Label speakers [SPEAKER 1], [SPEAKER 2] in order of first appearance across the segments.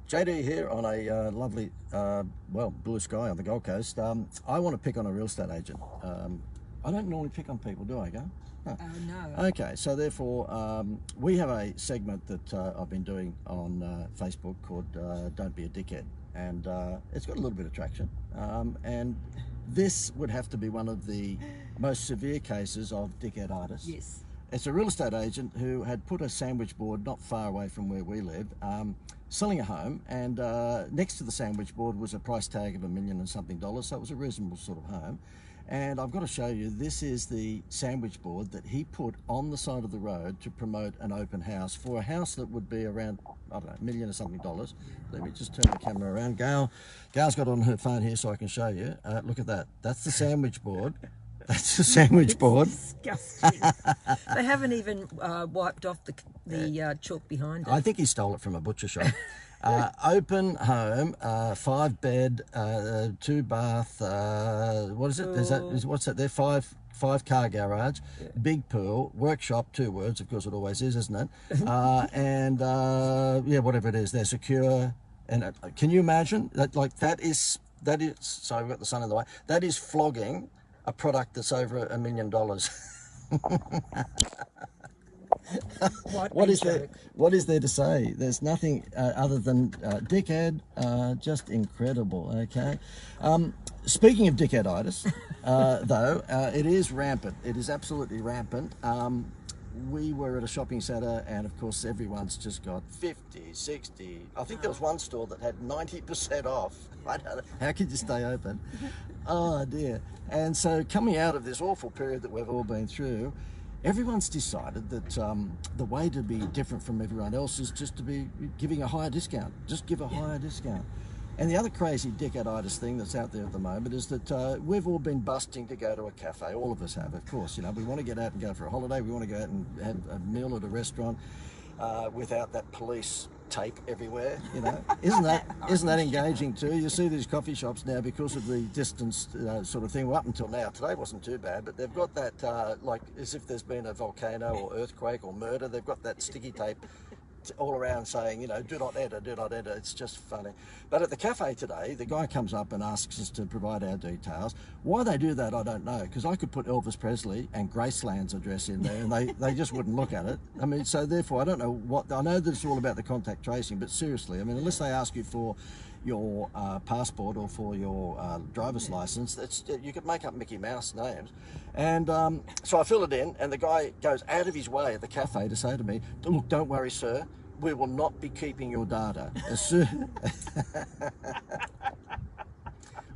[SPEAKER 1] JD here on a lovely, well, blue sky on the Gold Coast. I want to pick on a real estate agent. I don't normally pick on people, do I, Go?
[SPEAKER 2] No.
[SPEAKER 1] Okay, so therefore, we have a segment that I've been doing on Facebook called Don't Be a Dickhead. And it's got a little bit of traction. And this would have to be one of the most severe cases of dickheaditis.
[SPEAKER 2] Yes.
[SPEAKER 1] It's a real estate agent who had put a sandwich board not far away from where we live, selling a home, and next to the sandwich board was a price tag of $1 million and something, so it was a reasonable sort of home. And I've got to show you, this is the sandwich board that he put on the side of the road to promote an open house for a house that would be around, I don't know, $1 million or something. Let me just turn the camera around. Gail's got on her phone here so I can show you. Look at that. That's the sandwich board. That's the sandwich board.
[SPEAKER 2] Disgusting. They haven't even wiped off the chalk behind it.
[SPEAKER 1] I think he stole it from a butcher shop. Open home, 5-bed, 2-bath. What is it? What's that there? Five-car garage, yeah. Big pool, workshop. 2 words, of course it always is, isn't it? And yeah, whatever it is, they're secure. And can you imagine that? Like that is. Sorry, we've got the sun in the way. That is flogging a product that's over $1 million. What is there to say? There's nothing other than dickhead. Just incredible. Okay. Speaking of dickheaditis, though, it is rampant. It is absolutely rampant. We were at a shopping centre, and of course everyone's just got 50, 60. I think there was one store that had 90% off. I don't know. How could you stay open? Oh dear. And so coming out of this awful period that we've all been through, everyone's decided that the way to be different from everyone else is just to be giving a higher discount. Just give a higher discount. And the other crazy dickheaditis thing that's out there at the moment is that we've all been busting to go to a cafe. All of us have, of course. You know, we want to get out and go for a holiday. We want to go out and have a meal at a restaurant without that police tape everywhere. You know, isn't that engaging too? You see these coffee shops now, because of the distance sort of thing. Well, up until now, today wasn't too bad, but they've got that like as if there's been a volcano or earthquake or murder. They've got that sticky tape all around saying, you know, do not enter, do not enter. It's just funny. But at the cafe today, the guy comes up and asks us to provide our details. Why they do that, I don't know, because I could put Elvis Presley and Graceland's address in there and they just wouldn't look at it. I mean, so therefore, I don't know what, I know that it's all about the contact tracing, but seriously, I mean, unless they ask you for your passport or for your driver's license, you could make up Mickey Mouse names. And so I fill it in, and the guy goes out of his way at the cafe to say to me, look, don't worry, sir, we will not be keeping your data. As soon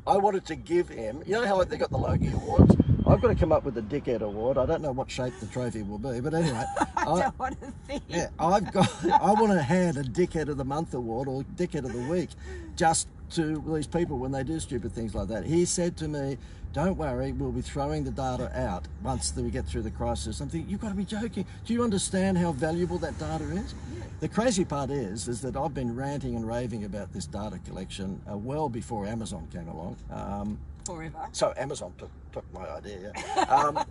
[SPEAKER 1] I wanted to give him, you know how they got the Logie Awards? I've got to come up with a Dickhead Award. I don't know what shape the trophy will be, but anyway.
[SPEAKER 2] I don't want to think.
[SPEAKER 1] Yeah, I want to hand a Dickhead of the Month Award or Dickhead of the Week just to these people when they do stupid things like that. He said to me, don't worry, we'll be throwing the data out once we get through the crisis. I'm thinking, you've got to be joking. Do you understand how valuable that data is? Yeah. The crazy part is that I've been ranting and raving about this data collection well before Amazon came along.
[SPEAKER 2] Forever.
[SPEAKER 1] So Amazon took my idea, yeah.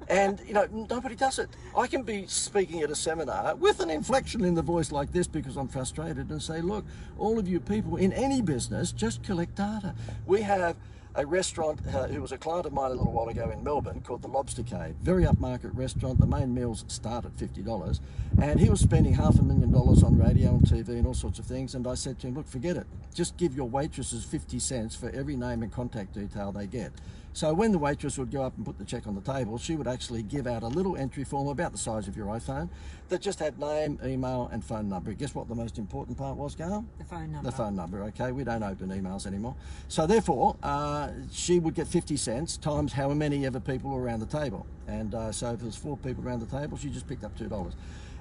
[SPEAKER 1] And, you know, nobody does it. I can be speaking at a seminar with an inflection in the voice like this because I'm frustrated and say, look, all of you people in any business, just collect data. We have a restaurant who was a client of mine a little while ago in Melbourne called the Lobster Cave. Very upmarket restaurant. The main meals start at $50. And he was spending $500,000 on radio and TV and all sorts of things. And I said to him, look, forget it. Just give your waitresses 50 cents for every name and contact detail they get. So when the waitress would go up and put the check on the table, she would actually give out a little entry form about the size of your iPhone that just had name, email and phone number. Guess what the most important part was, Gail?
[SPEAKER 2] The phone number.
[SPEAKER 1] The phone number, okay. We don't open emails anymore. So therefore, she would get 50 cents times how many ever people were around the table. And so if there's 4 people around the table, she just picked up $2.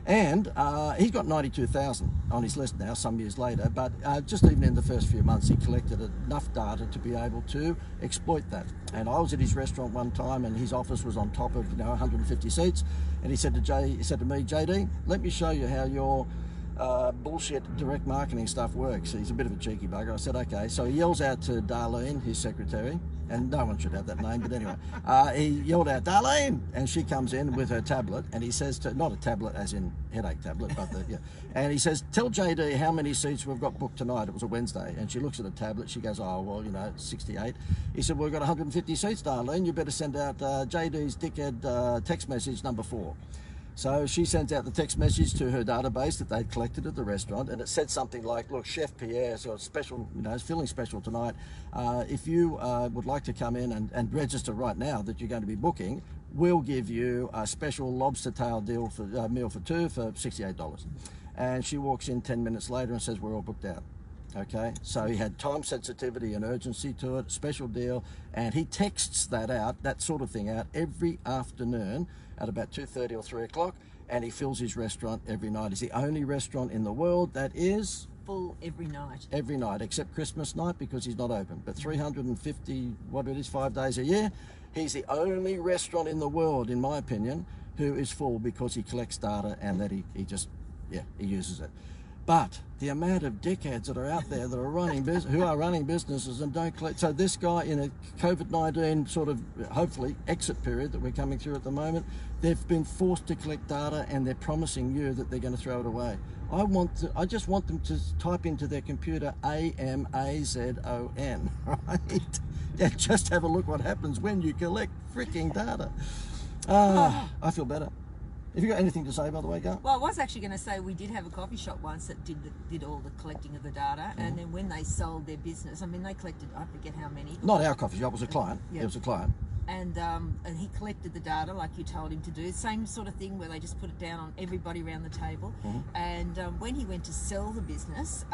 [SPEAKER 1] And he's got 92,000 on his list now, some years later, but just even in the first few months, he collected enough data to be able to exploit that. And I was at his restaurant one time, and his office was on top of 150 seats, and he said to me, JD, let me show you how your bullshit direct marketing stuff works. He's a bit of a cheeky bugger. I said, okay. So he yells out to Darlene, his secretary, and no one should have that name, but anyway. He yelled out, Darlene! And she comes in with her tablet, and he says, not a tablet as in headache tablet, but yeah. And he says, tell JD how many seats we've got booked tonight. It was a Wednesday. And she looks at the tablet. She goes, oh, well, 68. He said, well, we've got 150 seats, Darlene. You better send out JD's dickhead text message number 4. So she sends out the text message to her database that they'd collected at the restaurant, and it said something like, look, Chef Pierre, so it's special, it's feeling special tonight. If you would like to come in and register right now that you're going to be booking, we'll give you a special lobster tail deal for meal for 2 for $68. And she walks in 10 minutes later and says, we're all booked out. Okay, so he had time sensitivity and urgency to it, special deal, and he texts that sort of thing out every afternoon at about 2:30 or 3 o'clock, and he fills his restaurant every night. He's the only restaurant in the world that is
[SPEAKER 2] full every night.
[SPEAKER 1] Every night, except Christmas night because he's not open. But 350, 5 days a year, he's the only restaurant in the world, in my opinion, who is full because he collects data and that he uses it. But the amount of dickheads that are out there that are running who are running businesses and don't collect. So this guy in a COVID-19 sort of hopefully exit period that we're coming through at the moment, they've been forced to collect data and they're promising you that they're going to throw it away. I just want them to type into their computer AMAZON, right? Yeah, just have a look what happens when you collect freaking data. I feel better. Have you got anything to say, by the way, Gar?
[SPEAKER 2] Well, I was actually going to say we did have a coffee shop once that did all the collecting of the data, and then when they sold their business, I mean, they collected, I forget how many.
[SPEAKER 1] Not our coffee shop, it was a client. Yeah. It was a client.
[SPEAKER 2] And he collected the data like you told him to do. Same sort of thing where they just put it down on everybody around the table. And when he went to sell the business,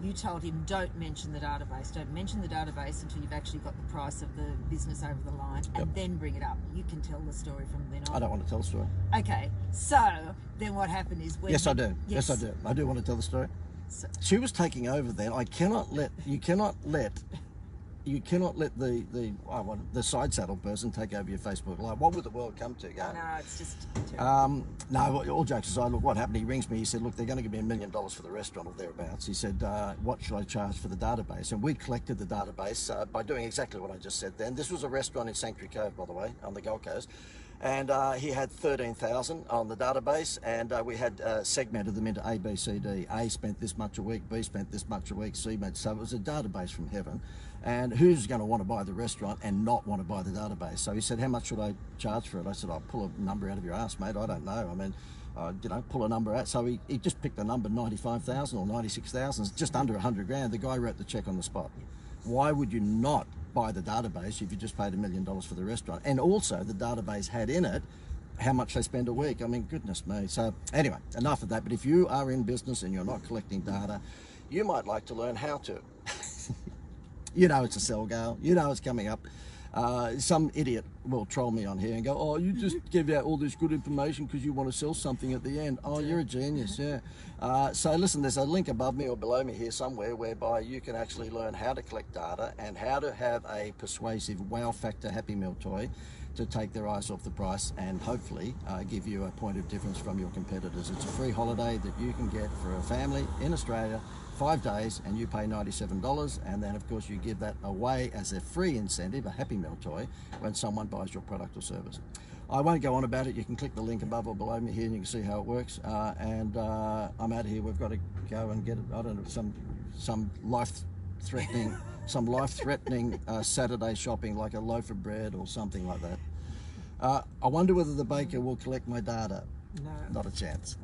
[SPEAKER 2] you told him don't mention the database. Don't mention the database until you've actually got the price of the business over the line, and then bring it up. You can tell the story from then on.
[SPEAKER 1] I don't want to tell the story.
[SPEAKER 2] Okay, so then what happened is when...
[SPEAKER 1] Yes, I do. Yes, I do. I do want to tell the story. So, she was taking over then. You cannot let the side saddle person take over your Facebook Live. What would the world come to, Gar?
[SPEAKER 2] No, it's just
[SPEAKER 1] no, all jokes aside, look, what happened, he rings me, he said, look, they're going to give me $1 million for the restaurant or thereabouts. He said, what should I charge for the database? And we collected the database by doing exactly what I just said then. This was a restaurant in Sanctuary Cove, by the way, on the Gold Coast. And he had 13,000 on the database, and we had segmented them into A, B, C, D. A spent this much a week, B spent this much a week, C made, so it was a database from heaven. And who's going to want to buy the restaurant and not want to buy the database? So he said, how much should I charge for it? I said, I'll pull a number out of your ass, mate. I don't know. I mean, pull a number out. So he just picked a number, 95,000 or 96,000. It's just under 100 grand. The guy wrote the check on the spot. Why would you not buy the database if you just paid $1 million for the restaurant? And also the database had in it how much they spend a week. I mean, goodness me. So anyway, enough of that. But if you are in business and you're not collecting data, you might like to learn how to. You know it's a sell, Gail. You know it's coming up. Some idiot will troll me on here and go, oh, you just give out all this good information because you want to sell something at the end. Oh, you're a genius, yeah. So listen, there's a link above me or below me here somewhere whereby you can actually learn how to collect data and how to have a persuasive wow factor Happy Meal toy to take their eyes off the price and hopefully give you a point of difference from your competitors. It's a free holiday that you can get for a family in Australia, 5 days, and you pay $97, and then of course you give that away as a free incentive, a Happy Meal toy, when someone buys your product or service. I won't go on about it. You can click the link above or below me here and you can see how it works. I'm out of here. We've got to go and get, I don't know, some life-threatening Saturday shopping, like a loaf of bread or something like that. I wonder whether the baker will collect my data.
[SPEAKER 2] No.
[SPEAKER 1] Not a chance.